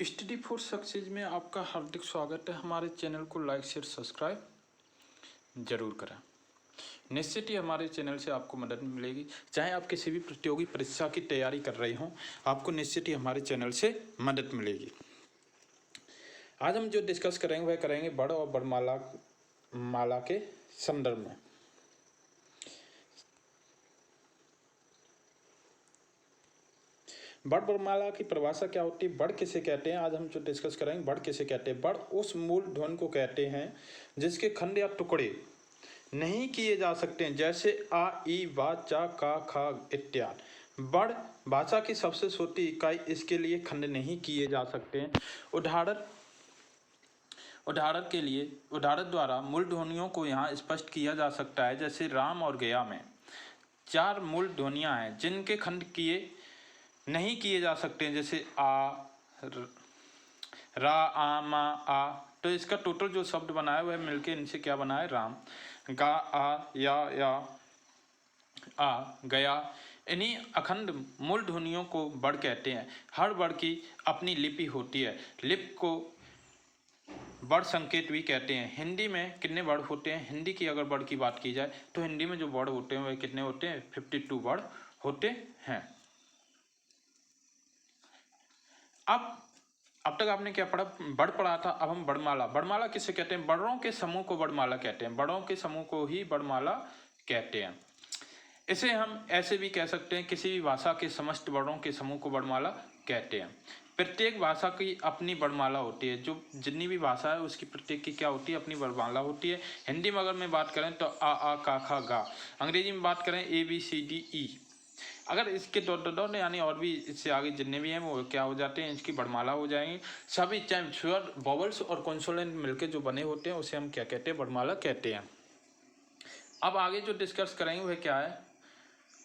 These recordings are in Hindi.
स्टडी फॉर सक्सेस में आपका हार्दिक स्वागत है। हमारे चैनल को लाइक शेयर सब्सक्राइब जरूर करें। निश्चित ही हमारे चैनल से आपको मदद मिलेगी। चाहे आप किसी भी प्रतियोगी परीक्षा की तैयारी कर रहे हों, आपको निश्चित ही हमारे चैनल से मदद मिलेगी। आज हम जो डिस्कस करेंगे वह करेंगे बड़ और बड़माला माला के संदर्भ में। बड़ बड़माला की परिभाषा क्या होती है, बड़ किसे कहते हैं, आज हम जो डिस्कस करेंगे बड़ किसे कहते हैं। बड़ उस मूल ध्वनि को कहते हैं जिसके खंड या टुकड़े नहीं किए जा सकते हैं, जैसे आ ई वा चा का खा इत्यादि। बड़ भाषा की सबसे छोटी इकाई, इसके लिए खंड नहीं किए जा सकते हैं। उदाहरण द्वारा मूल ध्वनियों को यहाँ स्पष्ट किया जा सकता है। जैसे राम और गया में 4 मूल ध्वनियाँ हैं जिनके खंड नहीं किए जा सकते हैं, जैसे आ, रा, आ, मा, आ। तो इसका टोटल जो शब्द बना है वह मिलके इनसे क्या बना है, राम। गा, आ, या, आ, गया। इन्हीं अखंड मूल ध्वनियों को बड़ कहते हैं। हर बड़ की अपनी लिपि होती है। लिपि को बड़ संकेत भी कहते हैं। हिंदी में कितने बड़ होते हैं, हिंदी की अगर बड़ की बात की जाए तो हिंदी में जो बड़ होते हैं वह कितने होते हैं, 52 बड़ होते हैं। अब तक आपने क्या पढ़ा, बड़ पढ़ा था। अब हम बड़माला। बड़माला किसे कहते हैं, बड़ों के समूह को बड़माला कहते हैं। बड़ों के समूह को ही बड़माला कहते हैं। इसे हम ऐसे भी कह सकते हैं, किसी भी भाषा के समस्त बड़ों के समूह को बड़माला कहते हैं। प्रत्येक भाषा की अपनी बड़माला होती है। जो जितनी भी भाषा है उसकी प्रत्येक की क्या होती है, अपनी बड़माला होती है। हिंदी में अगर मैं बात करें तो आ का खा गा। अंग्रेजी में बात करें ABCDE। अगर इसके डॉट यानी और भी इससे आगे जितने भी हैं वो क्या हो जाते हैं, इसकी बड़माला हो जाएंगी। सभी चाहे स्वर, वॉवल्स और कॉन्सोनेंट मिलकर जो बने होते हैं उसे हम क्या कहते हैं, बड़माला कहते हैं। अब आगे जो डिस्कस करेंगे वह क्या है,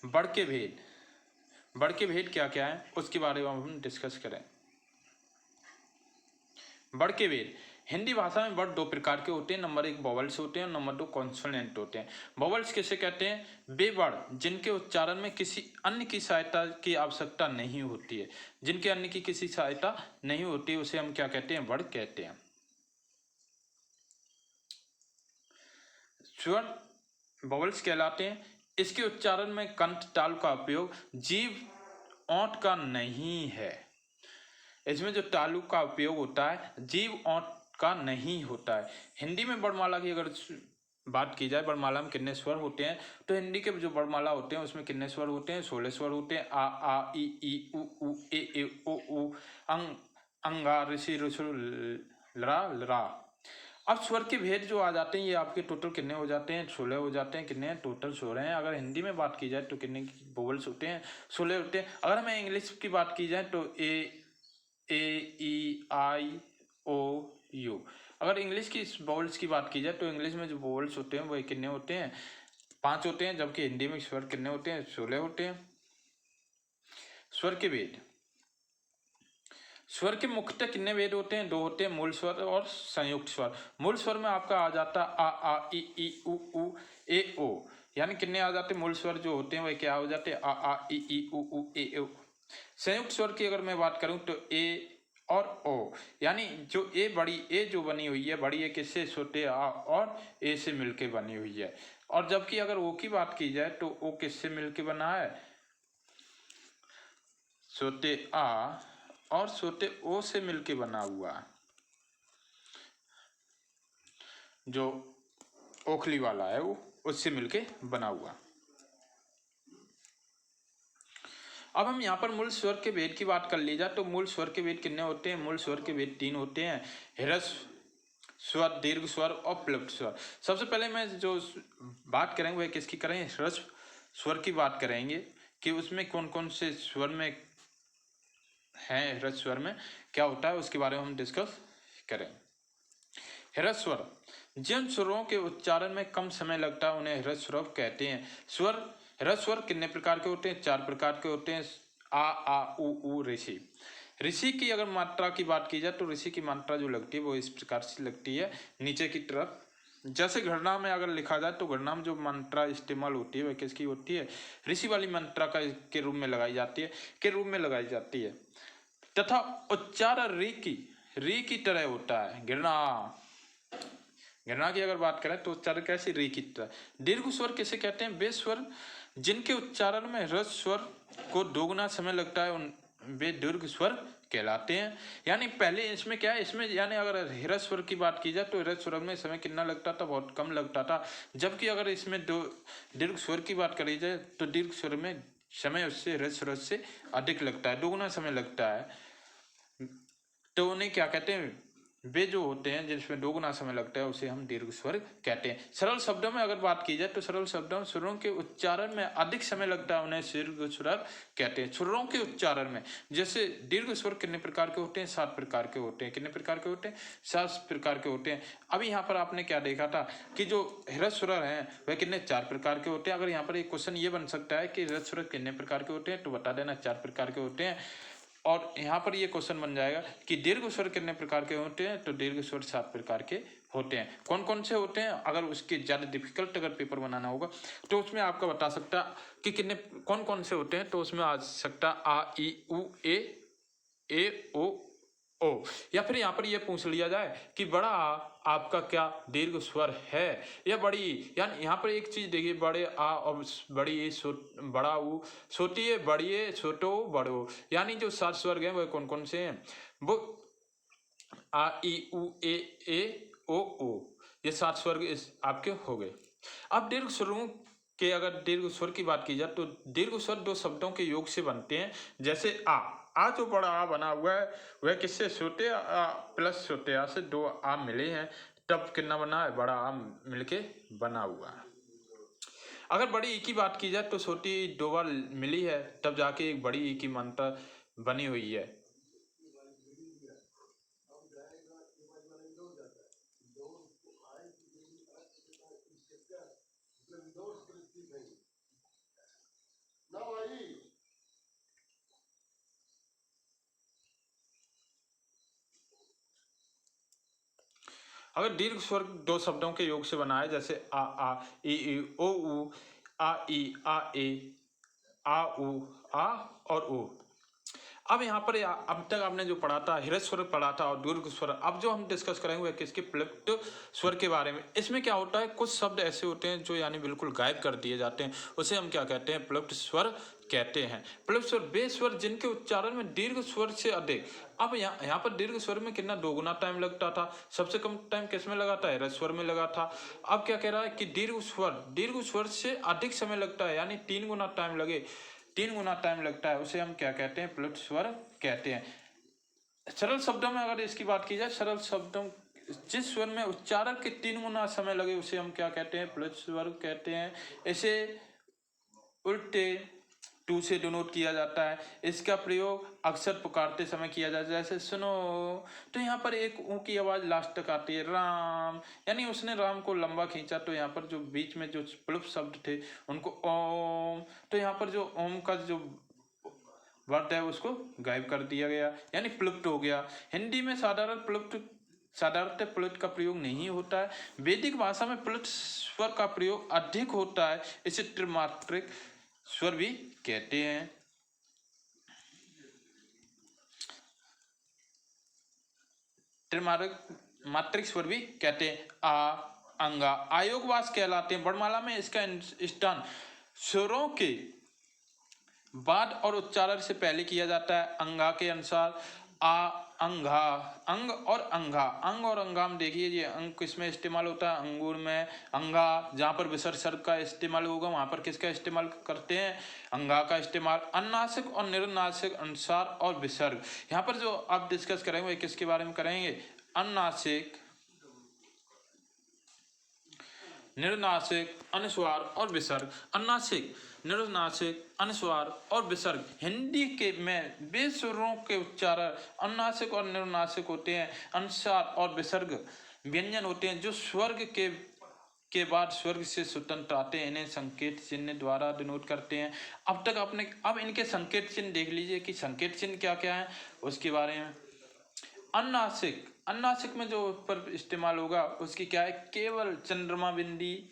बड़ के भेद। बड़ के भेद क्या क्या है उसके बारे में हम डिस्कस करें। बड़ के भेद, हिंदी भाषा में बड़ 2 प्रकार के होते हैं। नंबर 1 वॉवल्स होते हैं और नंबर 2 कॉन्सोनेंट होते हैं। वॉवल्स किसे कहते हैं, वे बड़ जिनके उच्चारण में किसी अन्य की सहायता की आवश्यकता नहीं होती है। जिनके अन्य की किसी सहायता नहीं होती उसे हम क्या कहते हैं, बड़ कहते हैं। स्वर वॉवल्स कहलाते हैं। इसके उच्चारण में कंठ तालु का उपयोग जीभ ओंठ का नहीं है। इसमें जो तालु का उपयोग होता है जीभ ओंठ का नहीं होता है। हिंदी में बड़माला की अगर बात की जाए, बड़माला में कितने स्वर होते हैं, तो हिंदी के जो बड़माला होते हैं उसमें कितने स्वर होते हैं, 16 स्वर होते हैं। आ ई उ ए ओ उ अंग अंगा ऋषि ऋषु लरा। अब स्वर के भेद जो आ जाते हैं ये आपके टोटल कितने हो जाते हैं, 16 हो जाते हैं। कितने टोटल 16 हैं। अगर हिंदी में बात की जाए तो कितने वोवल्स होते हैं, 16 होते हैं। अगर हमें इंग्लिश की बात की जाए तो A E I O U। अगर इंग्लिश की वोवल्स की बात की जाए तो इंग्लिश में जो वोवल्स होते हैं वो कितने होते हैं, 5 होते हैं। जबकि हिंदी में स्वर कितने होते हैं, 16 होते हैं। स्वर के भेद, स्वर के मुख्यतः कितने भेद होते हैं, 2 होते हैं, मूल स्वर और संयुक्त स्वर। मूल स्वर में आपका आ जाता आ ई उ ए ओ। यानी कितने आ जाते हैं, मूल स्वर जो होते हैं वह क्या हो जाते हैं, आ ई उ ए ओ। संयुक्त स्वर की अगर मैं बात करूं तो ए और ओ। यानी जो ए जो बनी हुई है, बड़ी ए किससे, छोटे आ और ए से मिलके बनी हुई है। और जबकि अगर ओ की बात की जाए तो ओ किससे मिलके बना है, छोटे आ और छोटे ओ से मिलके बना हुआ है, जो ओखली वाला है वो उससे मिलके बना हुआ। अब हम यहाँ पर मूल स्वर के भेद की बात कर ली जाए तो मूल स्वर के भेद कितने होते हैं, मूल स्वर के भेद 3 होते हैं, ह्रस्व स्वर, दीर्घ स्वर और प्लुप्त स्वर। सबसे पहले मैं जो बात करेंगे वह किसकी करें, ह्रस्व स्वर की बात करेंगे कि उसमें कौन कौन से स्वर में है, ह्रस्व स्वर में क्या होता है उसके बारे में हम डिस्कस करें। ह्रस्व स्वर, जिन स्वरों के उच्चारण में कम समय लगता है उन्हें ह्रस्व स्वर कहते हैं। ह्रस्व स्वर कितने प्रकार के होते हैं, 4 प्रकार के होते हैं। आ उ ऋषि। ऋषि की अगर मात्रा की बात की जाए तो ऋषि की मात्रा जो लगती है वो इस प्रकार से लगती है, नीचे की तरफ। जैसे गणना में अगर लिखा जाए तो गणना में जो मात्रा इस्तेमाल होती है वह किसकी होती है, ऋषि वाली मात्रा के रूप में लगाई जाती है, तथा उच्चारण री की तरह होता है। गिरना की अगर बात करें तो उच्चारण कैसी री की तरह। दीर्घ स्वर किसे कहते हैं? वे स्वर जिनके उच्चारण में ह्रस्व स्वर को दोगुना समय लगता है उन वे दीर्घ स्वर कहलाते हैं। यानी पहले इसमें क्या है, इसमें यानी अगर ह्रस्व स्वर की बात की जाए तो ह्रस्व स्वर में समय कितना लगता था? बहुत कम लगता था। जबकि अगर इसमें दो दीर्घ स्वर की बात करी जाए तो दीर्घ स्वर में समय उससे ह्रस्व स्वर से अधिक लगता है, दोगुना समय लगता है। तो उन्हें क्या कहते हैं? वे जो होते हैं जिसमें दोगुना समय लगता है उसे हम दीर्घ स्वर कहते हैं। सरल शब्दों में अगर बात की जाए तो सरल शब्दों में स्वरों के उच्चारण में अधिक समय लगता है, उन्हें दीर्घ स्वर कहते हैं। स्वरों के उच्चारण में जैसे दीर्घ स्वर कितने प्रकार के होते हैं? 7 प्रकार के होते हैं। कितने प्रकार के होते हैं? 7 प्रकार के होते हैं। अभी यहाँ पर आपने क्या देखा था कि जो ह्रस्व स्वर हैं वह कितने 4 प्रकार के होते हैं। अगर यहाँ पर एक क्वेश्चन ये बन सकता है कि ह्रस्व स्वर कितने प्रकार के होते हैं, तो बता देना 4 प्रकार के होते हैं। और यहाँ पर ये क्वेश्चन बन जाएगा कि दीर्घ स्वर कितने प्रकार के होते हैं, तो दीर्घ स्वर 7 प्रकार के होते हैं। कौन कौन से होते हैं? अगर उसके ज़्यादा डिफिकल्ट अगर पेपर बनाना होगा तो उसमें आपका बता सकता कि कितने कौन कौन से होते हैं। तो उसमें आ सकता आ ई उ ए ओ ओ, या फिर यहाँ पर ये पूछ लिया जाए कि बड़ा आ आपका क्या दीर्घ स्वर है या बड़ी। यानी यहाँ पर एक चीज देखिए, बड़े आ और बड़ी ए बड़ा ऊ, छोटी ए बड़ी ए, छोटो बड़ो, यानी जो 7 स्वर हैं वह कौन कौन से हैं? वो आ ई उ ए ओ, ये 7 स्वर आपके हो गए। अब दीर्घ स्वरों के अगर दीर्घ स्वर की बात की जाए तो दीर्घ स्वर 2 शब्दों के योग से बनते हैं। जैसे आ जो बड़ा आ बना हुआ है वह किससे? छोटे आ प्लस छोटे आ से 2 आ मिले हैं, तब कितना बना है? बड़ा आ मिलके बना हुआ है। अगर बड़ी ई की बात की जाए तो छोटी 2 बार मिली है, तब जाके एक बड़ी ई की मात्रा बनी हुई है। अगर दीर्घ स्वर 2 शब्दों के योग से बना है, जैसे आ ई ओ उ, आ ई आ ए, आ उ आ और ओ। अब यहाँ पर अब तक आपने जो पढ़ा था ह्रस्व स्वर पढ़ा था और दीर्घ स्वर, अब जो हम डिस्कस करेंगे वह किसके? प्लुप्त स्वर के बारे में। इसमें क्या होता है, कुछ शब्द ऐसे होते हैं जो यानी बिल्कुल गायब कर दिए जाते हैं, उसे हम क्या कहते हैं? प्लुप्त स्वर कहते हैं। प्लुप्त स्वर वे स्वर जिनके उच्चारण में दीर्घ स्वर से अधिक। अब यहाँ पर दीर्घ स्वर में कितना दोगुना टाइम लगता था? सबसे कम टाइम किस में लगा था? ह्रस्व स्वर में लगा था। अब क्या कह रहा है कि दीर्घ स्वर से अधिक समय लगता है, यानी 3 गुना टाइम लगे, 3 गुना टाइम लगता है, उसे हम क्या कहते हैं? प्लुप्त स्वर कहते हैं। सरल शब्दों में अगर इसकी बात की जाए, सरल शब्दों जिस स्वर में उच्चारण के 3 गुना समय लगे उसे हम क्या कहते हैं? प्लुप्त स्वर कहते हैं। इसे उल्टे टू से डिनोट किया जाता है। इसका प्रयोग अक्सर पुकारते समय किया जाता है, जैसे सुनो, तो यहाँ पर एक ऊ की आवाज लास्ट तक आती है, राम, यानी उसने राम को लंबा खींचा, तो यहाँ पर जो बीच में जो प्लुप्त शब्द थे उनको ओम, तो यहाँ पर जो ओम का जो वर्ड है उसको गायब कर दिया गया, यानी प्लुप्त हो गया। हिंदी में साधारणतः प्लुप्त का प्रयोग नहीं होता है। वैदिक भाषा में प्लुप्त स्वर का प्रयोग अधिक होता है, इसे त्रिमात्रिक स्वर भी कहते हैं। त्रिमात्रिक स्वर भी कहते हैं। आ अंगा आयोगवास कहलाते हैं। वर्णमाला में इसका स्थान स्वरों के बाद और उच्चारण से पहले किया जाता है। अंगा के अनुसार आ अंगा, अंग और अंगा, अंग और अंगाम देखिए, ये अंग किसमें इस्तेमाल होता है? अंगूर में। अंगा जहाँ पर विसर्ग सर्ग का इस्तेमाल होगा वहाँ पर किसका इस्तेमाल करते हैं? अंगा का इस्तेमाल। अनुनासिक और निरनुनासिक अनुसार और विसर्ग, यहाँ पर जो आप डिस्कस करेंगे किसके बारे में करेंगे? अनुनासिक, निरनुनासिक, अनुस्वार और विसर्ग। अनुनासिक, निरनुनासिक, अनुस्वार और विसर्ग हिंदी के में वे स्वरों के उच्चारण अनुनासिक और निरनुनासिक होते हैं। अनुस्वार और विसर्ग व्यंजन होते हैं जो स्वर्ग के बाद स्वर्ग से स्वतंत्र आते हैं। इन्हें संकेत चिन्ह द्वारा डिनोट करते हैं। अब तक आपने अब इनके संकेत चिन्ह देख लीजिए कि संकेत चिन्ह क्या क्या है उसके बारे में। अनुनासिक, अनुनासिक में जो पर इस्तेमाल होगा उसकी क्या है? केवल चंद्रमा बिंदी।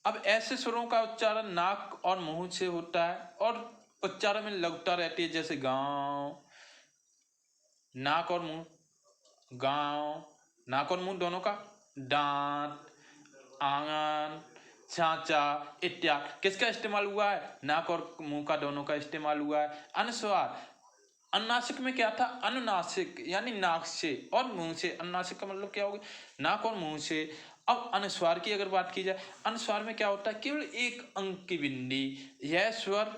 अब ऐसे स्वरों का उच्चारण नाक और मुंह से होता है और उच्चारण में लगता रहती है, जैसे गांव, नाक और मुंह, गांव, नाक और मुंह दोनों का, दांत, आंगन, सांचा इत्यादि। किसका इस्तेमाल हुआ है? नाक और मुंह का दोनों का इस्तेमाल हुआ है। अनुस्वार, अनुनासिक में क्या था? अनुनासिक यानी नाक से और मुंह से। अनुनासिक का मतलब क्या होगा? नाक और मुंह से। अब अनुस्वार की अगर बात की जाए, अनुस्वार में क्या होता है? केवल एक अंक की बिंदी, यह स्वर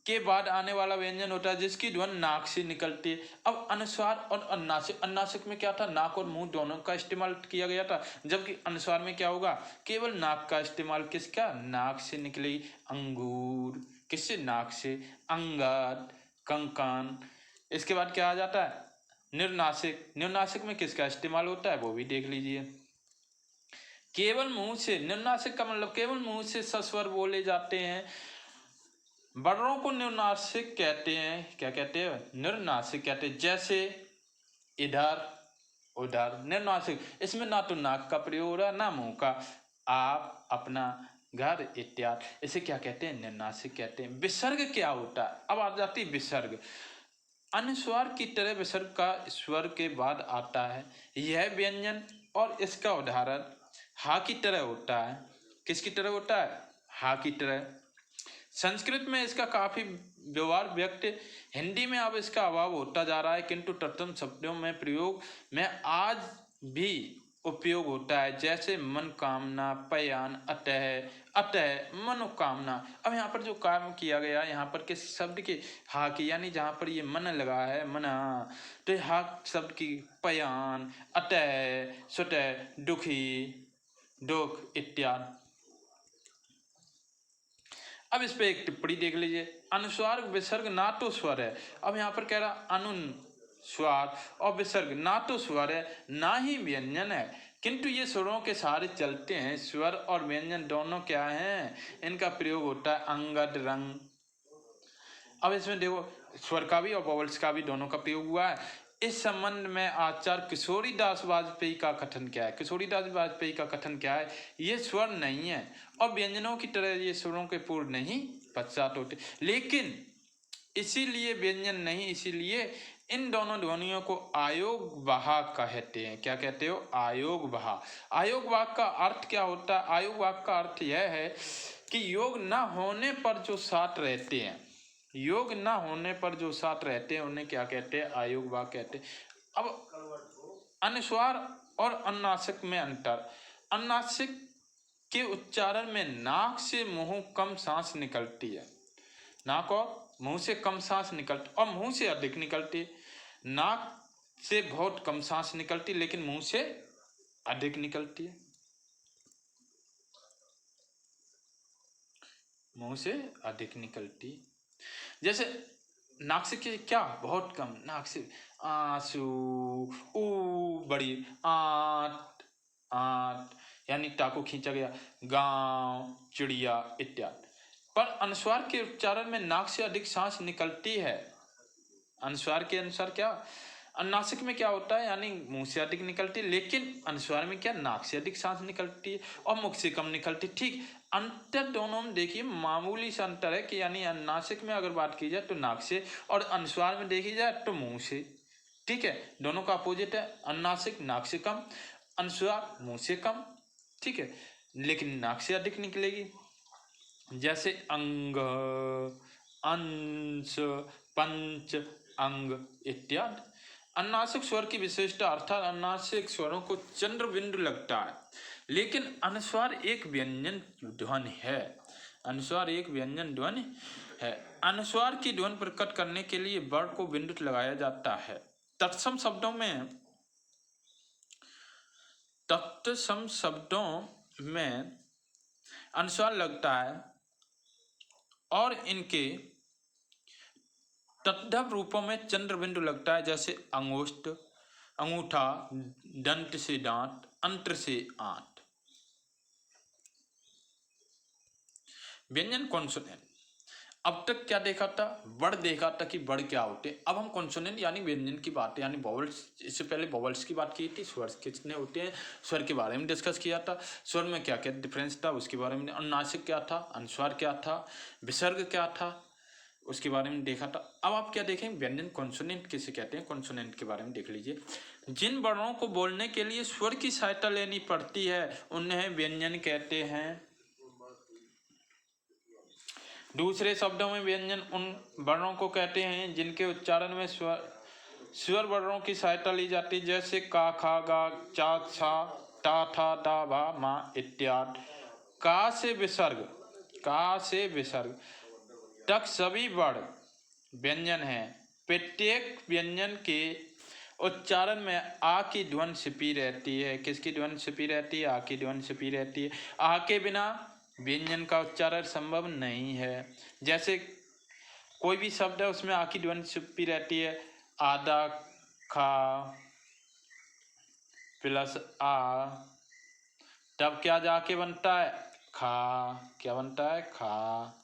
के बाद आने वाला व्यंजन होता है जिसकी ध्वनि नाक से निकलती है। अब अनुस्वार और अनुनासिक, अनुनासिक में क्या था? नाक और मुंह दोनों का इस्तेमाल किया गया था, जबकि अनुस्वार में क्या होगा? केवल नाक का इस्तेमाल। किसका? नाक से निकलेगी। अंगूर किससे? नाक से। अंगद, कंकन। इसके बाद क्या आ जाता है? निर्नासिक। निर्नासिक में किसका इस्तेमाल होता है वो भी देख लीजिए। केवल मुंह से, निर्नासिक का मतलब केवल मुंह से सस्वर बोले जाते हैं। वर्णों को निर्नासिक कहते हैं। क्या कहते हैं? निर्नासिक कहते हैं। जैसे इधर, उधर, निर्नासिक। इसमें ना तो नाक का प्रयोग हो रहा ना मुंह का। आप, अपना, घर इत्यादि। इसे क्या कहते हैं? निर्नासिक कहते हैं। विसर्ग क्या होता है? अब आ जाती विसर्ग। अनुस्वार की तरह विसर्ग का स्वर के बाद आता है। यह व्यंजन और इसका उदाहरण हा की तरह होता है। किसकी तरह होता है? हा की तरह। संस्कृत में इसका काफी व्यवहार व्यक्त, हिंदी में अब इसका अभाव होता जा रहा है, किंतु तत्सम शब्दों में प्रयोग में आज भी उपयोग होता है। जैसे मनोकामना, पयान, अतः, अतः, मनोकामना। अब यहाँ पर जो काम किया गया, यहाँ पर किस शब्द के? हा की, यानी जहाँ पर ये मन लगा है, मना, तो हा शब्द की पयान, अतः, सुतः, दुखी, दुख इत्यादि। अब इस पे एक टिप्पणी देख लीजिए। अनुस्वार विसर्ग ना तो स्वर है। अब यहाँ पर कह रहा अनुस्वार और विसर्ग ना तो स्वर है ना ही व्यंजन है, किंतु ये स्वरों के सहारे चलते हैं। स्वर और व्यंजन दोनों क्या हैं? इनका प्रयोग होता है अंगद, रंग। अब इसमें देखो, स्वर का भी और वॉवल्स का भी दोनों का प्रयोग हुआ है। इस संबंध में आचार्य किशोरीदास वाजपेयी का कथन क्या है? किशोरीदास वाजपेयी का कथन क्या है? ये स्वर नहीं है और व्यंजनों की तरह ये स्वरों के पूर्व नहीं पश्चात होते, लेकिन इसीलिए व्यंजन नहीं, इसीलिए इन दोनों ध्वनियों को आयोग बहा कहते हैं। क्या कहते हो? आयोग बहा। आयोग वाक का अर्थ क्या होता है? आयोग वाक का अर्थ यह है कि योग न होने पर जो साथ रहते हैं, योग न होने पर जो साथ रहते हैं उन्हें क्या कहते हैं? आयोग वाक कहते हैं। अब अनुस्वार और अनुनासिक में अंतर। अनुनासिक के उच्चारण में नाक से मुंह कम सांस निकलती है। नाक और मुंह से कम सांस निकलती और मुंह से अधिक निकलती है। नाक से बहुत कम सांस निकलती लेकिन मुंह से अधिक निकलती है। मुंह से अधिक निकलती है। जैसे नाक से क्या? बहुत कम। नाक से आंसू, ऊ बड़ी, आट, आट यानी टाको खींचा गया, गांव, चिड़िया इत्यादि। पर अनुस्वार के उच्चारण में नाक से अधिक सांस निकलती है। अनुस्वार के अनुसार क्या? अनुनासिक में क्या होता है? यानी मुंह से अधिक निकलती है, लेकिन अनुस्वार में क्या? नाक से अधिक सांस निकलती है और मुख से कम निकलती। ठीक, अंतर दोनों में देखिए मामूली सा अंतर है कि यानी अनुनासिक में अगर बात की जाए तो नाक से और अनुस्वार में देखी जाए तो मुंह से। ठीक है, दोनों का अपोजिट है। अनुनासिक नाक से कम, अनुस्वार मुंह से कम। ठीक है, लेकिन नाक से अधिक निकलेगी। जैसे अंग, अंश, पंच, अंग इत्यादि। अनुनासिक स्वर की विशेषता अर्थात अनुनासिक स्वरों को चंद्र बिंदु लगता है, लेकिन अनुस्वार एक व्यंजन ध्वनि है। अनुस्वार एक व्यंजन ध्वनि है। अनुस्वार की ध्वनि प्रकट करने के लिए वर्ण को बिंदु लगाया जाता है। तत्सम शब्दों में, तत्सम शब्दों में अनुस्वार लगता है और इनके तद्भव रूपों में चंद्र बिंदु लगता है। जैसे अंगुष्ठ, अंगूठा, दंत से दांत, अंत्र से आंत। व्यंजन कॉन्सोनेंट। अब तक क्या देखा था? वर्ड देखा था कि वर्ड क्या होते हैं। अब हम कॉन्सोनेंट यानी व्यंजन की बात यानी वॉवल्स, इससे पहले वॉवल्स की बात की थी। स्वर कितने होते हैं स्वर के बारे में डिस्कस किया था। स्वर में क्या क्या डिफरेंस था उसके बारे में। अनुनासिक क्या था, अनुस्वार क्या था, विसर्ग क्या था, उसके बारे में देखा था। अब आप क्या देखें, व्यंजन कॉन्सोनेंट किसे कहते हैं, कॉन्सोनेंट के बारे में देख लीजिए। जिन वर्णों को बोलने के लिए स्वर की सहायता लेनी पड़ती है उन्हें व्यंजन कहते हैं। दूसरे शब्दों में व्यंजन उन वर्णों को कहते हैं जिनके उच्चारण में स्वर वर्णों की सहायता ली जाती है, जैसे का, खा, गा, चा, छा, टा, था, दा, भा, मा इत्यादि। का से विसर्ग तक सभी वर्ण व्यंजन हैं। प्रत्येक व्यंजन के उच्चारण में आ की ध्वनि छिपी रहती है। किसकी ध्वनि छिपी रहती है? आ की ध्वनि छिपी रहती है। आ के बिना व्यंजन का उच्चारण संभव नहीं है। जैसे कोई भी शब्द है उसमें आ की ध्वनि छिपी रहती है। आधा, खा प्लस आ, तब क्या जाके बनता है? खा। क्या बनता है? खा।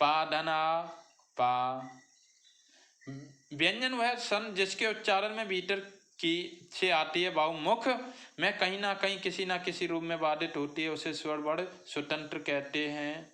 पा धना पा। व्यंजन वह सन जिसके उच्चारण में भीतर की से आती है, बहुमुख में कहीं ना कहीं किसी ना किसी रूप में बाधित होती है, उसे स्वर वर्ण स्वतंत्र कहते हैं।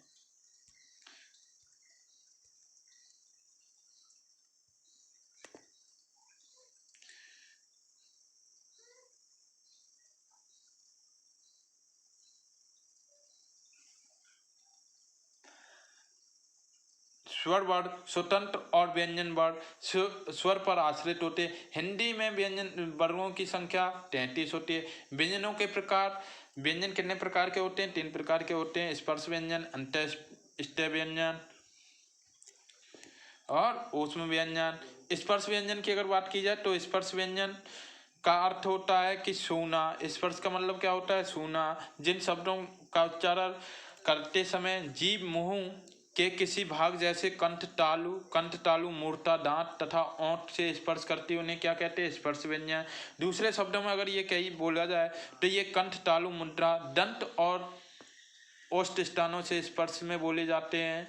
स्वर वर्ण स्वतंत्र और व्यंजन वर्ण स्वर पर आश्रित होते हैं। हिंदी में व्यंजन वर्गों की संख्या 33 होती है। व्यंजनों के प्रकार, व्यंजन कितने प्रकार के होते हैं? 3 प्रकार के होते हैं, स्पर्श व्यंजन, अंतःस्थ व्यंजन और ऊष्म व्यंजन। स्पर्श व्यंजन की अगर बात की जाए तो स्पर्श व्यंजन का अर्थ होता है कि छूना। स्पर्श का मतलब क्या होता है? छूना। जिन शब्दों का उच्चारण करते समय जीभ मुंह के किसी भाग जैसे कंठ तालु, मूर्धा, दांत तथा ओंठ से स्पर्श करती है, उन्हें क्या कहते हैं? स्पर्श व्यंजन। दूसरे शब्दों में अगर ये कहीं बोला जाए तो ये कंठ तालु, मुद्रा, दंत और ओष्ठ स्थानों से स्पर्श में बोले जाते हैं।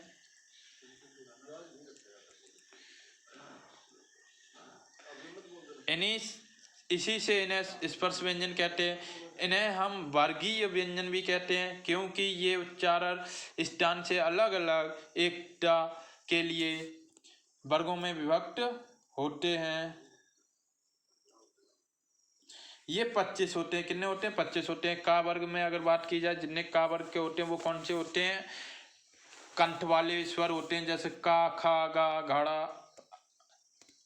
इसी से इन्हें स्पर्श व्यंजन कहते हैं। इन्हें हम वर्गीय व्यंजन भी कहते हैं क्योंकि ये उच्चारण स्थान से अलग अलग एकता के लिए वर्गों में विभक्त होते हैं। ये 25 होते हैं। कितने होते हैं? 25 होते हैं। का वर्ग में अगर बात की जाए, जितने का वर्ग के होते हैं वो कौन से होते हैं? कंठ वाले स्वर होते हैं, जैसे का, खा, गा, घड़ा,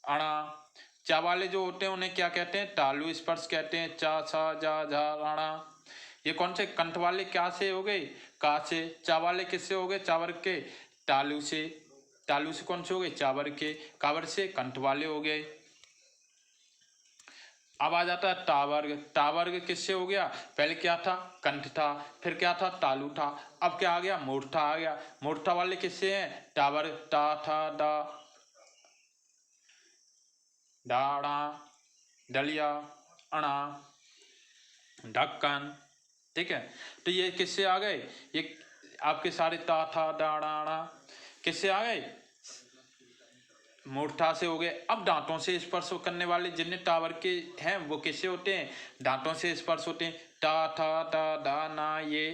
अणा। चा वाले जो होते हैं उन्हें क्या कहते हैं? तालु स्पर्श कहते हैं। चा, सा, जा, झा, राणा। ये कौन से? कंठ वाले क्या से हो गए? का से। चा वाले किससे हो गए? चावर के। तालु से। तालु से कौन से हो गए? चावर के। कावर से कंठ वाले हो गए। अब आ जाता है टावर्ग। टावर्ग किससे हो गया? पहले क्या था? कंठ था, फिर क्या था? तालु था, अब क्या आ गया? मूर्धा आ गया। मूर्धा वाले किससे हैं? टावर्ग। टा, था, दा, डाड़ा, डलिया, अणा, ढक्कन। ठीक है, तो ये किससे आ गए? ये आपके सारे ता, था, डाड़ा, अणा किससे आ गए? मूर्धा से हो गए। अब दांतों से स्पर्श करने वाले जितने टावर के हैं वो किससे होते हैं? दांतों से स्पर्श होते हैं। टा, था, दा, दा, ना, ये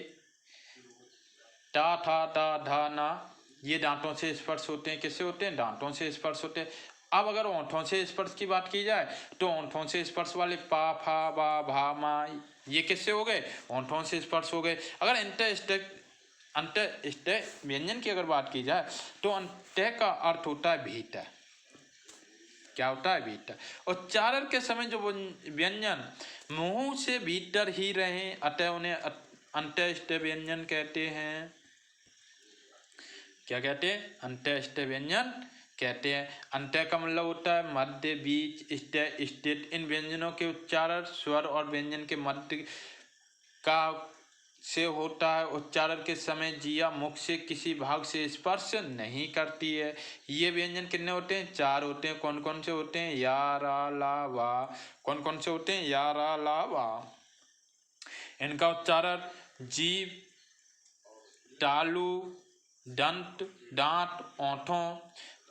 टा, था, दा, धा, ना, ये दांतों से स्पर्श होते हैं। किससे होते हैं? दांतों से स्पर्श होते हैं। अब अगर ओंठों से स्पर्श की बात की जाए तो ओंठों से स्पर्श वाले पा, फा, बा, भा, मा, ये किससे हो गए? ओंठों से स्पर्श हो गए। अगर अंतःस्थ व्यंजन की अगर बात की जाए तो अंत्य का अर्थ होता है भीतर। क्या होता है? भीतर। उच्चारण के समय जो व्यंजन मुंह से भीतर ही रहे अतः उन्हें अंतःस्थ व्यंजन कहते हैं। क्या कहते हैं? अंतःस्थ व्यंजन कहते हैं। अंत्य का मतलब होता है मध्य, बीच, स्थित। इन व्यंजनों के उच्चारण स्वर और व्यंजन के मध्य का से होता है। उच्चारण के समय जिया मुख से किसी भाग से स्पर्श नहीं करती है। ये व्यंजन कितने होते हैं? 4 होते हैं। कौन कौन से होते हैं? या, रा, ला, वा। कौन कौन से होते हैं? या, रा, ला, वा। इनका उच्चारण जीभ, तालु, दंत, दांत, ओंठों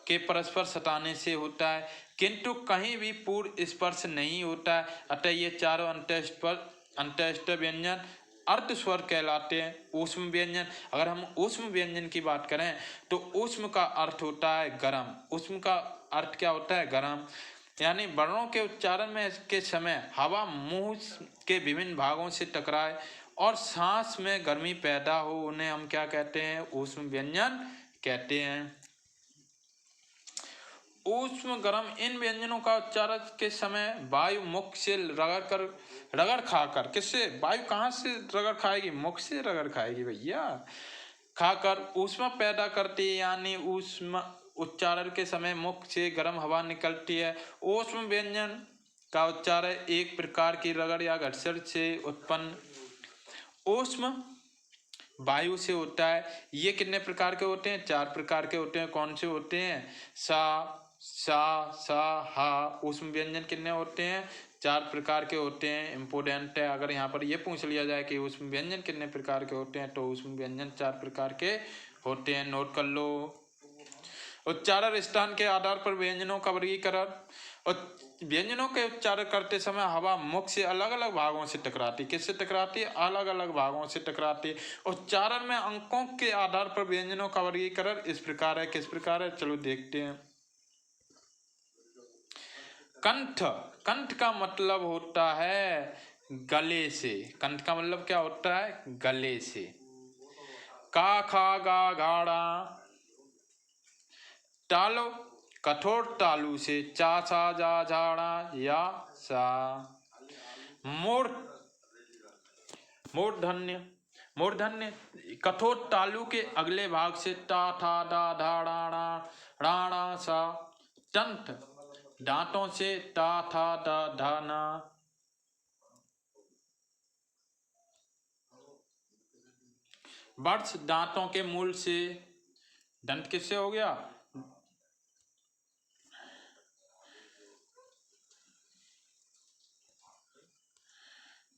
के परस्पर सताने से होता है, किंतु कहीं भी पूर्व स्पर्श नहीं होता है। अतः ये चारों अंतःस्थ व्यंजन अर्ध स्वर कहलाते हैं ऊष्म व्यंजन। अगर हम ऊष्म व्यंजन की बात करें तो ऊष्म का अर्थ होता है गर्म। ऊष्म का अर्थ क्या होता है? गर्म। यानी वर्णों के उच्चारण में के समय हवा मुंह के विभिन्न भागों से टकराए और सांस में गर्मी पैदा हो, उन्हें हम क्या कहते हैं? ऊष्म व्यंजन कहते हैं। ऊष्म गर्म इन व्यंजनों का उच्चारण के समय वायु मुख से रगड़ खाकर, किससे? वायु कहाँ से रगड़ खाएगी? मुख से रगड़ खाएगी भैया। खाकर ऊष्मा पैदा करती है, यानी ऊष्मा उच्चारण के समय मुख से गर्म हवा निकलती है। ऊष्म व्यंजन का उच्चारण एक प्रकार की रगड़ या घर्षण से उत्पन्न ऊष्म वायु से होता है। ये कितने प्रकार के होते हैं? 4 प्रकार के होते हैं। कौन से होते हैं? सा, हा। ऊष्म व्यंजन कितने होते हैं? 4 प्रकार के होते हैं। इम्पोर्टेंट है, अगर यहाँ पर ये पूछ लिया जाए कि ऊष्म व्यंजन कितने प्रकार के होते हैं, तो ऊष्म व्यंजन 4 प्रकार के होते हैं। नोट कर लो। उच्चारण स्थान के आधार पर व्यंजनों का वर्गीकरण। व्यंजनों के उच्चारण करते समय हवा मुख से अलग अलग भागों से टकराती। किससे टकराती? अलग अलग भागों से टकराती। उच्चारण में अंकों के आधार पर व्यंजनों का वर्गीकरण इस प्रकार है। किस प्रकार है? चलो देखते हैं। कंठ। कंठ का मतलब होता है गले से। कंठ का मतलब क्या होता है? गले से। का, खा, गा, घाड़ा। तालु कठोर तालु से। चा, सा, जा, झाड़ा या सा। मूर्धन्य। मूर्धन्य कठोर तालु के अगले भाग से। टा, था, दा, धा, ड़ा, राणा सा। दंत दांतों से। ता, था, दा, धा, ना। वर्ष दांतों के मूल से। दंत किससे हो गया?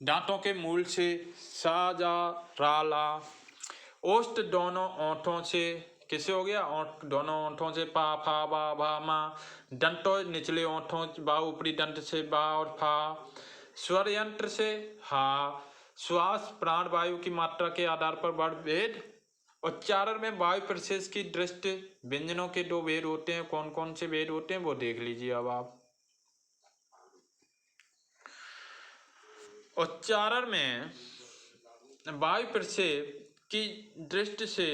दांतों के मूल से। साजा, राला। ओष्ठ दोनों ओंठों से। किससे हो गया? दोनों ओंठों से। पा, फा, बा, भा, मा। दंतों निचले ओंठों बा ऊपरी दंत से। बा और फा। स्वर यंत्र से। हा। श्वास प्राण वायु की मात्रा के आधार पर वर्ण भेद। उच्चारण में वायु प्रशेष की दृष्टि व्यंजनों के 2 भेद होते हैं। कौन कौन से भेद होते हैं वो देख लीजिए अब आप। उच्चारण में वायु प्रक्षेप की दृष्टि से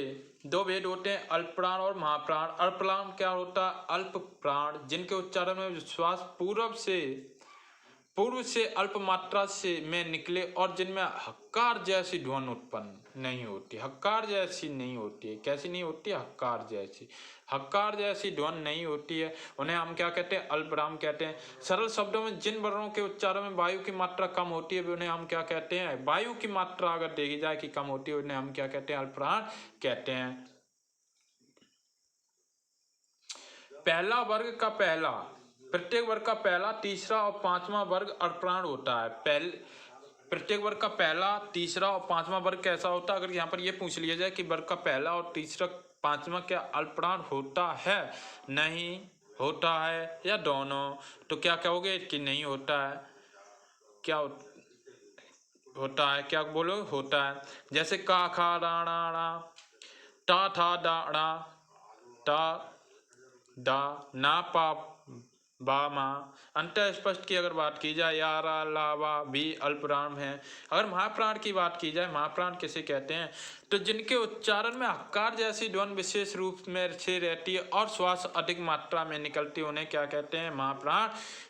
2 भेद होते हैं, अल्प प्राण और महाप्राण। अल्प प्राण क्या होता है? अल्प प्राण जिनके उच्चारण में श्वास पूर्व से अल्प मात्रा से में निकले और जिनमें हक्कार जैसी ध्वनि उत्पन्न नहीं होती। हक्कार जैसी नहीं होती है। कैसी नहीं होती? हक्कार जैसी। हक्कार जैसी ध्वनि नहीं होती है, उन्हें हम क्या कहते हैं? अल्पविराम कहते हैं। सरल शब्दों में जिन वर्णों के उच्चारण में वायु की मात्रा कम होती है उन्हें हम क्या कहते हैं? वायु की मात्रा अगर देखी जाए कि कम होती है उन्हें हम क्या कहते हैं? अल्पविराम कहते हैं। पहला वर्ग का पहला, प्रत्येक वर्ग का पहला, तीसरा और पांचवा वर्ग अल्पप्राण होता है। प्रत्येक वर्ग का पहला, तीसरा और पांचवा वर्ग कैसा होता है? अगर यहाँ पर ये पूछ लिया जाए कि वर्ग का पहला और तीसरा पांचवा क्या अल्पप्राण होता है? नहीं होता है या दोनों? तो क्या कहोगे कि नहीं होता है? क्या होता है? क्या बोलो? होता है। जैसे का, खा, राणा, टा, था, दाड़ा, टा, दा, ना, पा, बा, मा। अंत स्पष्ट की अगर बात की जाए या, रा, ला, वा भी अल्पप्राण है। अगर महाप्राण की बात की जाए, महाप्राण किसे कहते हैं? तो जिनके उच्चारण में हक्कार जैसी ध्वनि विशेष रूप में से रहती है और श्वास अधिक मात्रा में निकलती है उन्हें क्या कहते हैं? महाप्राण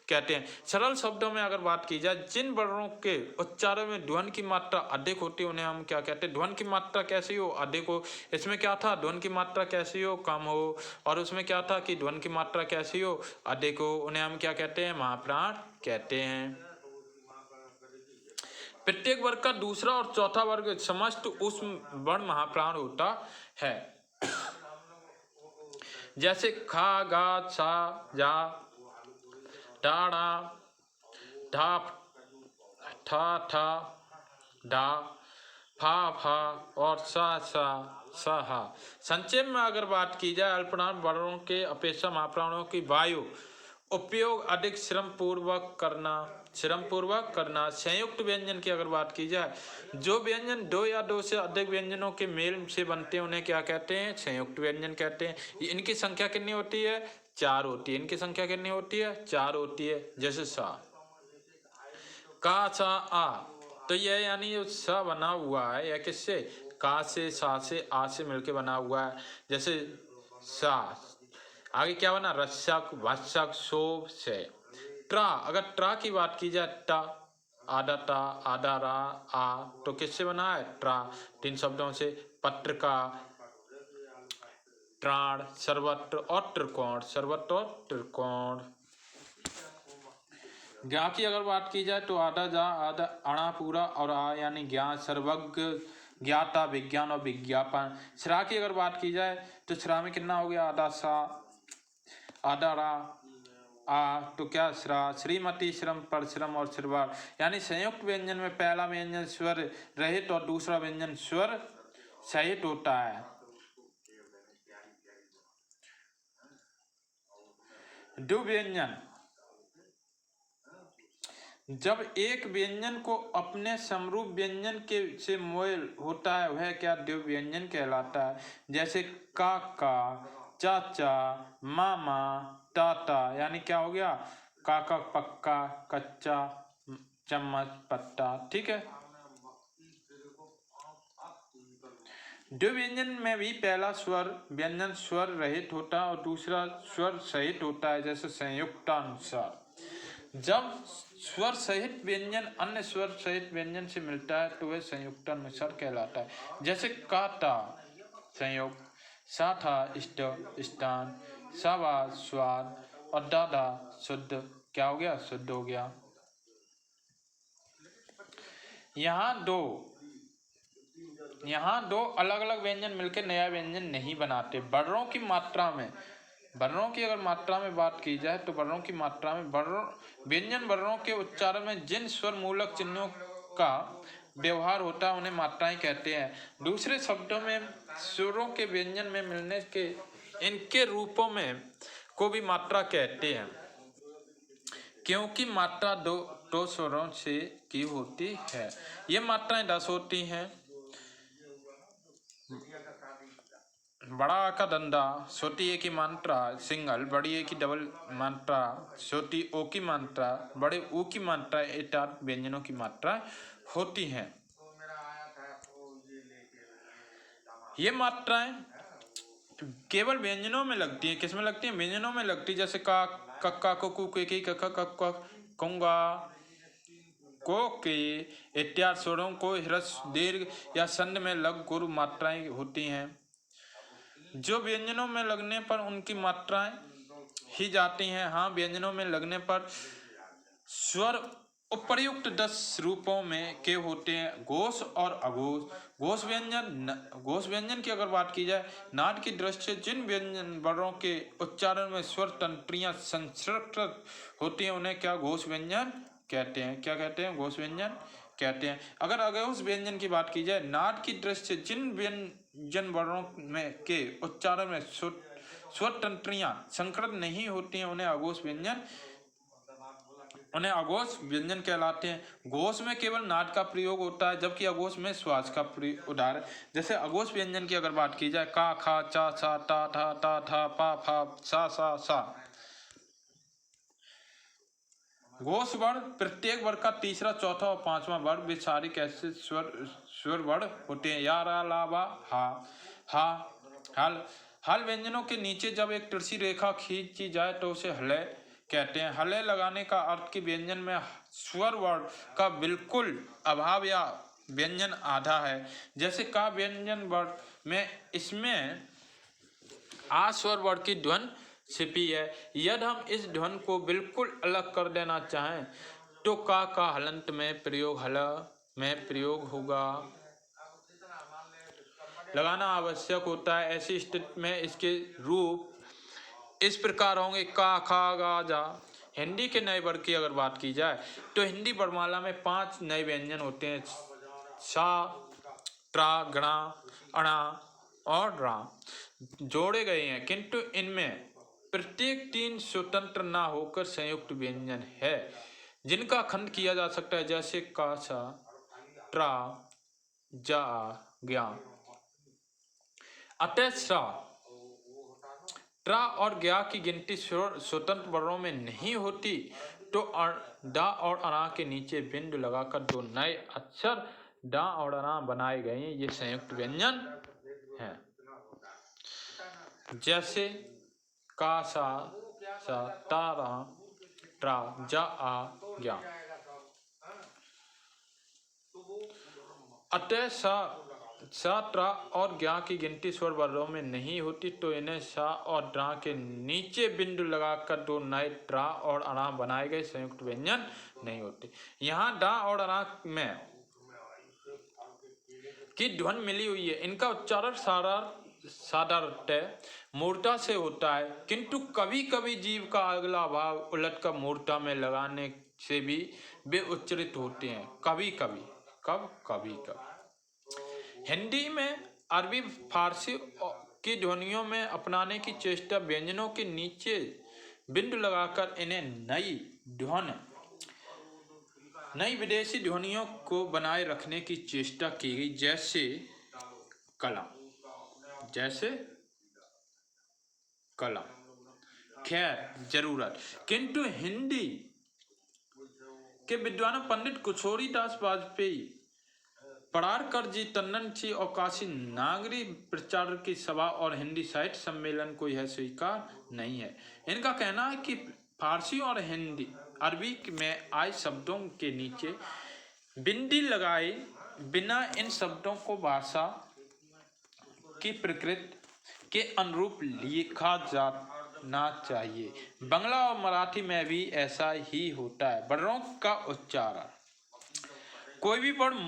कहते हैं। सरल शब्दों में अगर बात की जाए, जिन वर्णों के उच्चारण में ध्वनि की मात्रा अधिक होती है उन्हें हम क्या कहते हैं? ध्वनि की मात्रा कैसी हो? अधिक हो। इसमें क्या था? ध्वनि की मात्रा कैसी हो? कम हो। और उसमें क्या था कि ध्वनि की मात्रा कैसी हो? अधिक हो। उन्हें हम क्या कहते हैं? महाप्राण कहते हैं। प्रत्येक वर्ग का दूसरा और चौथा वर्ग समस्त ऊष्म वर्ण महाप्राण होता है। जैसे खा, गा, सा, जा, डाड़ा, ढा, ठा, ठा, डा, फा और सा। संक्षेप में अगर बात की जाए, अल्पप्राण वर्णों के अपेक्षा महाप्राणों की वायु उपयोग अधिक श्रम पूर्वक करना। संयुक्त व्यंजन की अगर बात की जाए, जो व्यंजन दो या दो से अधिक व्यंजनों के मेल से बनते हैं उन्हें क्या कहते हैं? संयुक्त व्यंजन कहते हैं। इनकी संख्या कितनी होती है? 4 होती है। इनकी संख्या कितनी होती है? 4 होती है। जैसे सा, का, सा, आ, तो यह यानी जो सा बना हुआ है यह किससे? का से, सा से, आ से मिलके बना हुआ है। जैसे सा, आगे क्या बना? रस्सक, भत्सक, शोभ से। ट्रा, अगर ट्रा की बात की जाए, टा, आधा टा, आधा रा, आ, तो किससे बना है? ट्रा। 3 शब्दों से, पत्र का, त्राण, सर्वत्र और त्रिकोण, सर्वत्र और त्रिकोण। ज्ञा की अगर बात की जाए तो आधा जा, आधा अणा पूरा और आ यानी ज्ञान, सर्वज्ञ, ज्ञाता, विज्ञान और विज्ञापन। श्रा की अगर बात की जाए तो श्रा में कितना हो गया? आधा सा, आधा रा, आ, तो क्या? श्रा। श्रीमती, श्रम, परिश्रम और श्रवण, यानी संयुक्त व्यंजन में पहला व्यंजन स्वर रहित और दूसरा व्यंजन स्वर सहित होता है। द्विव्यंजन, जब एक व्यंजन को अपने समरूप व्यंजन के से मोल होता है वह क्या? द्विव्यंजन कहलाता है। जैसे काका, चाचा, मामा, ताता, यानी क्या हो गया? काका पक्का, कच्चा, चम्मच, पत्ता। ठीक है। द्विव्यंजन में भी पहला स्वर व्यंजन स्वर रहित होता है और दूसरा स्वर सहित होता है। जैसे संयुक्तानुसार, जब स्वर सहित व्यंजन अन्य स्वर सहित व्यंजन से मिलता है तो वह संयुक्तानुसार कहलाता है। जैसे काटा संयुक्त, साथा इष्ट, स्थान, सावा स्वाद और दादा शुद्ध, क्या हो गया? शुद्ध हो गया। यहाँ दो अलग अलग व्यंजन मिलकर नया व्यंजन नहीं बनाते। वर्णों की मात्रा में, वर्णों की अगर मात्रा में बात की जाए तो वर्णों की मात्रा में व्यंजन वर्णों के उच्चारण में जिन स्वर मूलक चिन्हों का व्यवहार होता है उन्हें मात्राएं कहते हैं। दूसरे शब्दों में स्वरों के व्यंजन में मिलने के इनके रूपों में को भी मात्रा कहते हैं, क्योंकि मात्रा दो स्वरों से की होती है। ये मात्राएं 10 होती हैं। बड़ा आ का धंधा, छोटी ए की मात्रा सिंगल, बड़ी ए की डबल मात्रा, छोटी ओ की मात्रा, बड़े ऊ की मात्रा इत्यादि व्यंजनों की मात्रा होती हैं। ये मात्राएं केवल व्यंजनों में लगती हैं। किसमें लगती हैं? व्यंजनों में लगती है। जैसे का, कक्का, कुकु, केकी, कक्का, कक्का, कुंगा, को, के इत्यादि स्वरों को ह्रस्व, दीर्घ या संध में लग गुरु मात्राएं होती हैं। जो व्यंजनों में लगने पर उनकी मात्राएं ही जाती हैं। हाँ, व्यंजनों में लगने पर स्वर उपर्युक्त 10 रूपों में के होते हैं, घोष और अघोष। घोष व्यंजन की अगर बात की जाए, नाद की दृष्टि से जिन व्यंजन वर्णों के उच्चारण में स्वर तंत्रियां संस्कृत होती हैं उन्हें क्या? घोष व्यंजन कहते हैं। क्या कहते हैं? घोष व्यंजन कहते हैं। अगर अघोष व्यंजन की बात की जाए, नाद की दृष्टि से जिन व्यंजन वर्णों में के उच्चारण में स्वर तंत्रियां संकृत नहीं होती हैं उन्हें अघोष व्यंजन कहलाते हैं। घोष में केवल नाद का प्रयोग होता है जबकि अघोष में श्वास का प्रयोग। उदाहरण, जैसे अघोष व्यंजन की अगर बात की जाए, का, खा, चा, सा, ता, था, ता, था, पा, फा, सा। घोष वर्ण प्रत्येक वर्ग का तीसरा, चौथा और पांचवा वर्ग वे सारे कैसे स्वर वर्ण होते हैं। या, रा, ला, वा, हा, हल। हल व्यंजनों के नीचे जब एक तिरछी रेखा खींची जाए तो उसे हलय कहते हैं। हलय लगाने का अर्थ कि व्यंजन में स्वर वर्ण का बिल्कुल अभाव या व्यंजन आधा है। जैसे का व्यंजन वर्ण में इसमें आ स्वर वर्ण की ध्वनि छिपी है। यदि हम इस ध्वनि को बिल्कुल अलग कर देना चाहें तो का हलंत में प्रयोग हल में प्रयोग होगा, लगाना आवश्यक होता है। ऐसी स्थिति में इसके रूप इस प्रकार होंगे, का, खा, गा, जा। हिंदी के नए वर्ग की अगर बात की जाए तो हिंदी वर्णमाला में 5 नए व्यंजन होते हैं। सा, ट्रा, गणा, अणा और रा जोड़े गए हैं, किंतु इनमें प्रत्येक 3 स्वतंत्र ना होकर संयुक्त व्यंजन है जिनका खंड किया जा सकता है, जैसे का, सा, ट्रा, जा, ज्ञा। अतः सा, ट्रा और ज्ञा की गिनती स्वतंत्र वर्णों में नहीं होती, तो डा और अना के नीचे बिंदु लगाकर दो नए अक्षर डा और अना बनाए गए, ये संयुक्त व्यंजन है। जैसे का, सा, ता, रा, ट्रा, जा, आ, ज्ञा। अतः सा, ट्रा और ज्ञा की गिनती स्वर वर्णों में नहीं होती, तो इन्हें सा और ड्रा के नीचे बिंदु लगाकर दो नए ट्रा और अना बनाए गए संयुक्त व्यंजन नहीं होते। यहाँ डा और अना में की ध्वनि मिली हुई है, इनका उच्चारण साधारणतः मूर्धा से होता है, किंतु कभी कभी जीव का अगला भाग उलटकर मूर्धा में लगाने से भी वे उच्चरित होते हैं। कभी कभी हिंदी में अरबी फारसी की ध्वनियों में अपनाने की चेष्टा व्यंजनों के नीचे बिंदु लगाकर इन्हें नई विदेशी ध्वनियों को बनाए रखने की चेष्टा की गई, जैसे कलम। खैर, जरूरत, किंतु हिंदी के विद्वान पंडित कुशोरीदास वाजपेयी, परारकर जी, टंडन जी और काशी नागरी प्रचारक की सभा और हिंदी साहित्य सम्मेलन को यह स्वीकार नहीं है। इनका कहना है कि फारसी और अरबी में आए शब्दों के नीचे बिंदी लगाए बिना इन शब्दों को भाषा की प्रकृति के अनुरूप लिखा जाना चाहिए। बांग्ला और मराठी में भी ऐसा ही होता है। वर्णों का उच्चारण, कोई भी वर्ण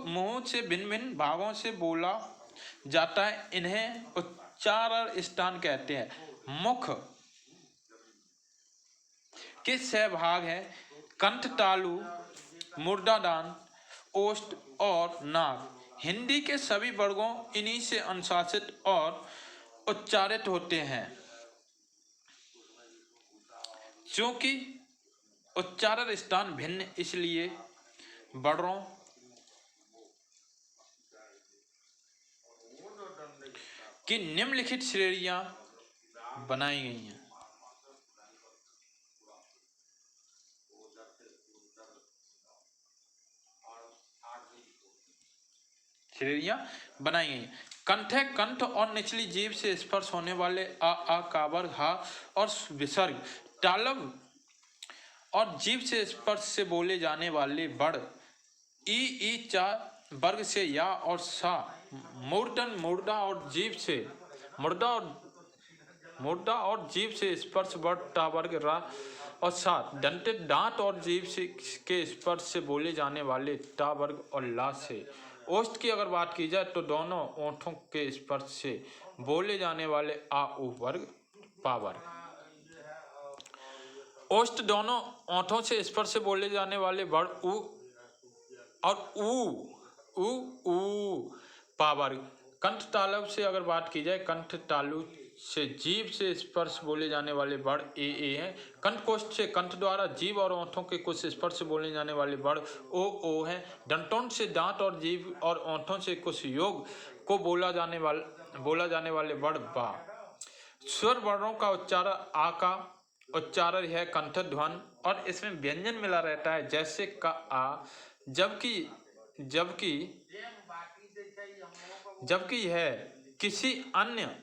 मुंह से भिन्न भिन्न भागों से बोला जाता है, इन्हें उच्चारण स्थान कहते हैं। मुख के 6 भाग हैं: कंठ, तालु, मूर्धादान, ओष्ठ और नाक। हिंदी के सभी वर्गों इन्हीं से अनुशासित और उच्चारित होते हैं। क्योंकि उच्चारण स्थान भिन्न, इसलिए वर्णों की निम्नलिखित श्रेणियां बनाई गई हैं। कंठ है, कंठ और निचली जीभ से स्पर्श होने वाले आ काबर, हा और विसर्ग। तालव और जीभ से स्पर्श से बोले जाने वाले बड़, ई चा वर्ग से या और सा। मूर्धन, मुर्दा और जीभ से स्पर्श बड़, टा वर्ग, रा और सा। दंतित, दांत और जीभ से के स्पर्श से बोले जाने वाले टा वर्ग और ला से। ओष्ठ की अगर बात की जाए तो दोनों ओठों के स्पर्श से बोले जाने वाले आ उ वर्ग, पा वर्ग। ओष्ठ दोनों ओठों से स्पर्श से बोले जाने वाले वर्ग उ और ऊ पा वर्ग। कंठ तालव से अगर बात की जाए, कंठ तालु से जीभ से स्पर्श बोले जाने वाले वर्ड ए हैं। कंठ कोष्ठ से कंठ द्वारा जीभ और ओंठों के कुछ स्पर्श से बोले जाने वाले वर्ड ओ हैं। दंतों से दांत और जीभ और ओंठों से कुछ योग को बोला जाने वाले वर्ड बा। स्वर वर्णों का उच्चारण आ का उच्चारण है कंठ ध्वन और इसमें व्यंजन मिला रहता है, जैसे का आ, जबकि यह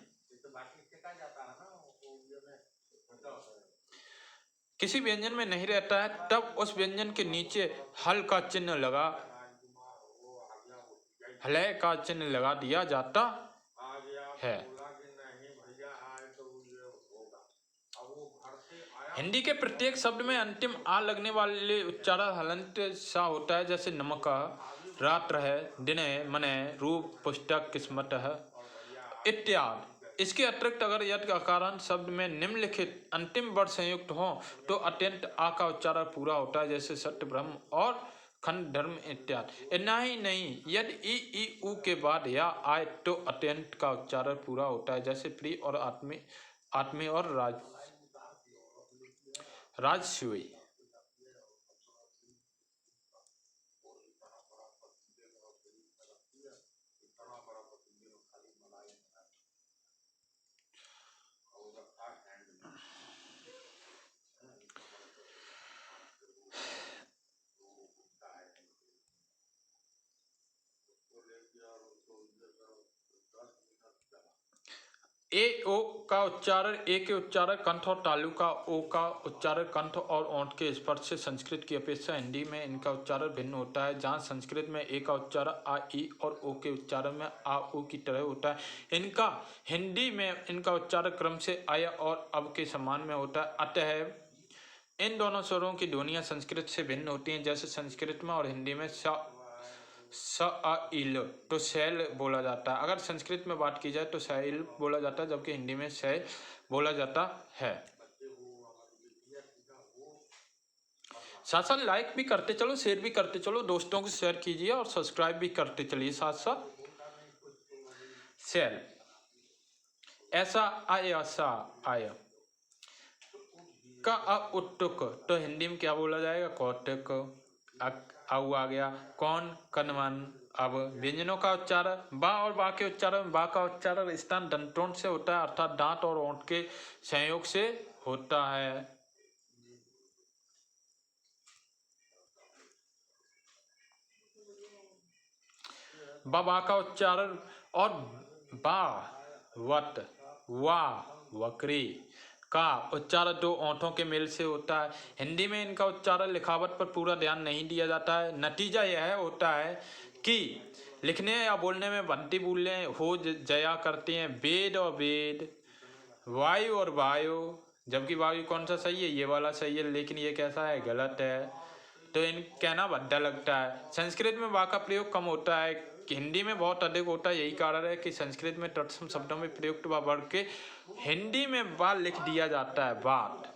किसी व्यंजन में नहीं रहता है, तब उस व्यंजन के नीचे हल का चिन्ह लगा दिया जाता है। हिंदी के प्रत्येक शब्द में अंतिम आ लगने वाले उच्चारण हलंत सा होता है, जैसे नमक, रात्र है, दिन है, मन है, रूप, पुस्तक, किस्मत है इत्यादि। इसके अतिरिक्त अगर यद का कारण शब्द में निम्नलिखित अंतिम वर्ण संयुक्त हो तो अत्यंत आ का उच्चारण पूरा होता है, जैसे सत्य, ब्रह्म और खंड, धर्म इत्यादि। इतना ही नहीं, यदि ई उ के बाद या आए तो अत्यंत का उच्चारण पूरा होता है, जैसे प्रिय और आत्मी और राजस्वी। ए ओ का उच्चारण, ए के उच्चारण कंठ और तालु का ओ का उच्चारण कंठ और ओंठ के स्पर्श से संस्कृत की अपेक्षा हिंदी में इनका उच्चारण भिन्न होता है। जहाँ संस्कृत में ए का उच्चारण आ ई और ओ के उच्चारण में आ उ की तरह होता है, इनका हिंदी में इनका उच्चारण क्रम से अय और अब के समान में होता है। अतः इन दोनों स्वरों की ध्वनियाँ संस्कृत से भिन्न होती हैं। जैसे संस्कृत में और हिंदी में स अ इल तो शैल बोला जाता है। अगर संस्कृत में बात की जाए तो शैल बोला जाता है, जबकि हिंदी में शैल बोला जाता है। साथ साथ लाइक भी करते चलो, शेयर भी करते चलो, दोस्तों को शेयर कीजिए और सब्सक्राइब भी करते चलिए साथ साथ। शैल, ऐसा आया सा आया का उत्तुक तो हिंदी में क्या बोला जाएगा? कौतुक। आउ आ गया कौन कनवन। अब व्यंजनों का उच्चारण बा और बा के उच्चारण, बा का उच्चारण स्थान दंतों से होता है, अर्थात दांत और ओंठ के संयोग से होता है। बा का उच्चारण और बा वत वा वक्री का उच्चारण दो ओंठों के मेल से होता है। हिंदी में इनका उच्चारण लिखावट पर पूरा ध्यान नहीं दिया जाता है। नतीजा यह होता है कि लिखने या बोलने में बनती बोलें हो जया करती हैं। वेद और वेद, वायु और वायु, जबकि वायु कौन सा सही है? ये वाला सही है, लेकिन ये कैसा है? गलत है। तो इन कहना भद्दा लगता है। संस्कृत में वा का प्रयोग कम होता है, हिंदी में बहुत अधिक होता है। यही कारण है कि संस्कृत में तत्सम शब्दों में प्रयुक्त वा बढ़ के हिंदी में वा लिख दिया जाता है। बात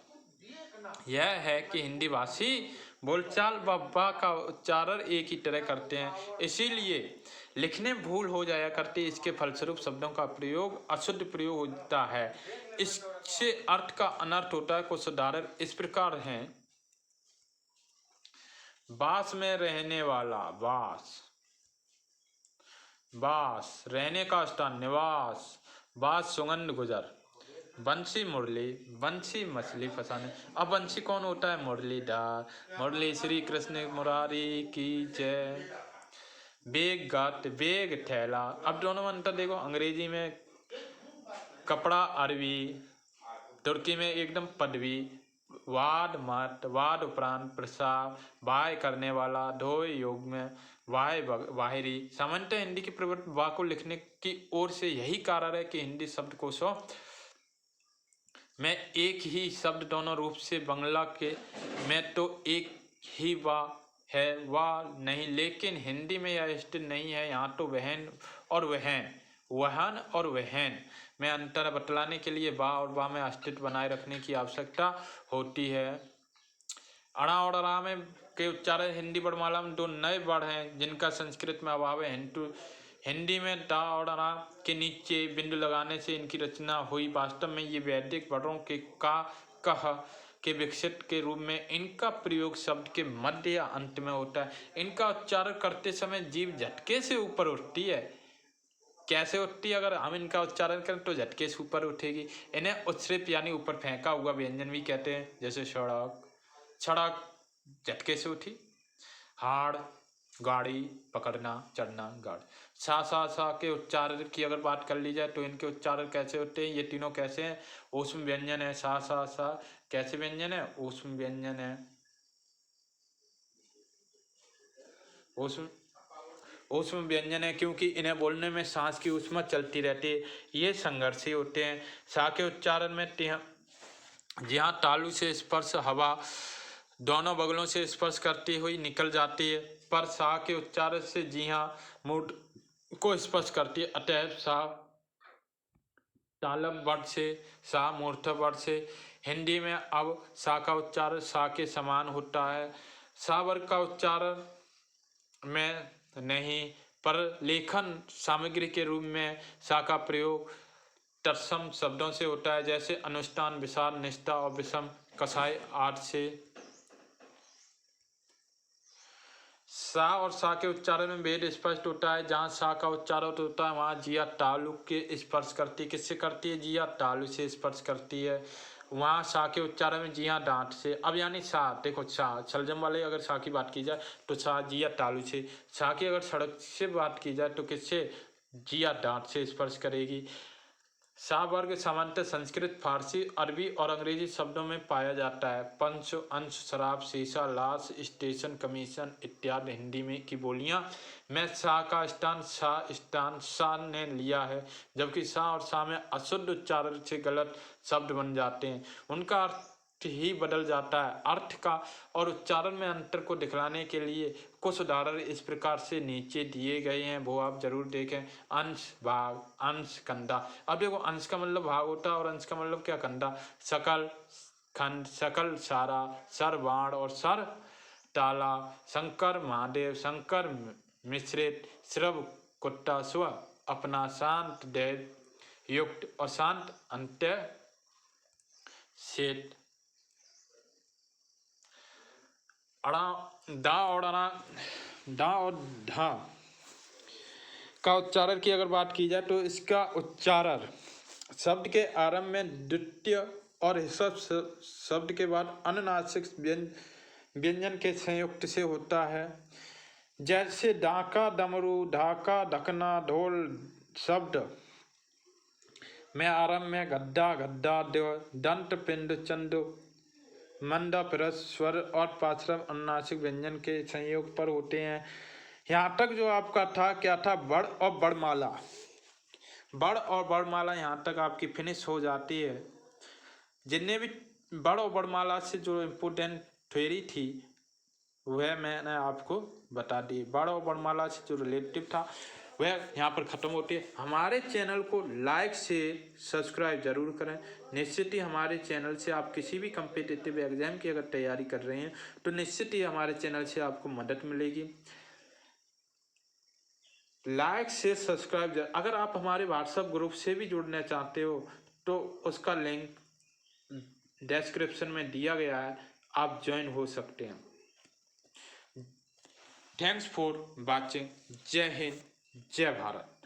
यह है कि हिंदी भाषी बोलचाल वा का उच्चारण एक ही तरह करते हैं, इसीलिए लिखने भूल हो जाया करती है। इसके फलस्वरूप शब्दों का प्रयोग अशुद्ध प्रयोग होता है, इससे अर्थ का अनर्थ होता है। कुछ उदाहरण इस प्रकार हैं। बास में रहने वाला, बास, बास रहने का स्थान निवास, बास सुगंध गुजर, बंसी मुरली, बंसी मछली फंसाने। अब बंसी कौन होता है? मुरलीधर। मुरली श्री कृष्ण मुरारी की जय। बेग गात, बेग थैला। अब दोनों में अंतर देखो, अंग्रेजी में कपड़ा अरबी, तुर्की में एकदम पदवी, वाद मत, वाद उपरांत, प्रसाव, वाय करने वाला, धोय योग में, वाय वाहिरी। सामान्यतः हिंदी की प्रवृत्ति वा को लिखने की ओर से यही कारण है कि हिंदी शब्दकोशों में एक ही शब्द दोनों रूप से बंगला के में तो एक ही वा है, वा नहीं, लेकिन हिंदी में यह स्थित नहीं है। यहाँ तो वहन और वहन, वहन और वहन में अंतर बतलाने के लिए बा और बा में अस्तित्व बनाए रखने की आवश्यकता होती है। अड़ा और अड़ा में के उच्चारण हिंदी वर्णमाला में दो नए वर्ण हैं जिनका संस्कृत में अभाव है। हिंदी में दा और अड़ा के नीचे बिंदु लगाने से इनकी रचना हुई। वास्तव में ये वैदिक वर्णों के का, कह के विकसित के रूप में इनका प्रयोग शब्द के मध्य या अंत में होता है। इनका उच्चारण करते समय जीभ झटके से ऊपर उठती है। कैसे उठती है? अगर हम इनका उच्चारण करें तो झटके से ऊपर उठेगी। इन्हें उत्सृत यानी ऊपर फेंका हुआ व्यंजन भी कहते हैं, जैसे सड़क, सड़क झटके से उठी। हाड़, गाड़ी, पकड़ना, चढ़ना, गाड़ी। सा के उच्चारण की अगर बात कर ली जाए तो इनके उच्चारण कैसे होते हैं? ये तीनों कैसे हैं? ऊष्म व्यंजन है। सा कैसे व्यंजन है? ऊष्म व्यंजन है। ऊष्म व्यंजन है क्योंकि इन्हें बोलने में सांस की ऊष्मा चलती रहती है। ये संघर्षी होते हैं। सा के उच्चारण में जहाँ तालु से स्पर्श हवा दोनों बगलों से स्पर्श करती हुई निकल जाती है, पर सा के उच्चारण से जी हाँ मूड को स्पर्श करती है। अतः सा तालम वर्ड से, सा मूर्ध वर्ड से। हिंदी में अब सा का उच्चारण सा के समान होता है। सा वर्ग का उच्चारण में नहीं, पर लेखन सामग्री के रूप में सा का प्रयोग तत्सम शब्दों से होता है, जैसे अनुष्ठान, विषाद, निष्ठा और विषम, कसाय आदि से। सा और सा के उच्चारण में भेद स्पष्ट होता है। जहाँ सा का उच्चारण होता है वहाँ जिया तालु के स्पर्श करती है। किससे करती है? जिया तालु से स्पर्श करती है। वहाँ सा के उच्चारण में जिया दांत से। अब यानी सा, देखो सा सलजम वाले अगर सा की बात की जाए तो सा जिया तालु से। सा की अगर सड़क से बात की जाए तो किससे? जिया दांत से स्पर्श करेगी। सा वर्ग सामान्यतः संस्कृत, फारसी, अरबी और अंग्रेजी शब्दों में पाया जाता है। पंच, अंश, शराब, शीशा, लाश, स्टेशन, कमीशन इत्यादि हिंदी में की बोलियां में सा का स्थान सा ने लिया है, जबकि सा और सा में अशुद्ध उच्चारण से गलत शब्द बन जाते हैं। उनका अर्थ ही बदल जाता है। अर्थ का और उच्चारण में अंतर को दिखलाने के लिए कुछ उदाहरण इस प्रकार से नीचे दिए गए हैं, वो आप जरूर देखें। अंश भाग, अंश कंधा। अब देखो अंश का मतलब भाग होता है और अंश का मतलब क्या? कंधा। सकल खंड, सकल सारा, सर बाण और सर ताला। शंकर महादेव, शंकर मिश्रित, श्रव कुत्ता, स्व अपना, शांत देव युक्त और शांत अंत्य सेठ। अड़ा, दा और अड़ा, डा और ढा का उच्चारण की अगर बात की जाए तो इसका उच्चारण शब्द के आरंभ में द्वितीय और ऋषभ शब्द के बाद अनुनासिक व्यंजन के संयुक्त से होता है। जैसे डाका, डमरू, ढाका, ढकना, ढोल शब्द में आरंभ में गड्ढा, गड्ढा, दंत, पिंड, चंद, मंदा, प्रस, स्वर और पाश्रम अनुनासिक व्यंजन के संयोग पर होते हैं। यहाँ तक जो आपका था क्या था? बड़ और बड़माला। बड़ और बड़माला यहाँ तक आपकी फिनिश हो जाती है। जितने भी बड़ और बड़माला से जो इम्पोर्टेंट थ्योरी थी वह मैंने आपको बता दी। बड़ और बड़माला से जो रिलेटिव था वह यहाँ पर ख़त्म होती है। हमारे चैनल को लाइक से सब्सक्राइब जरूर करें। निश्चित ही हमारे चैनल से आप किसी भी कम्पिटिटिव एग्जाम की अगर तैयारी कर रहे हैं तो निश्चित ही हमारे चैनल से आपको मदद मिलेगी। लाइक से सब्सक्राइब। अगर आप हमारे व्हाट्सएप ग्रुप से भी जुड़ना चाहते हो तो उसका लिंक डिस्क्रिप्शन में दिया गया है, आप ज्वाइन हो सकते हैं। Thanks for watching. जय हिंद, जय भारत।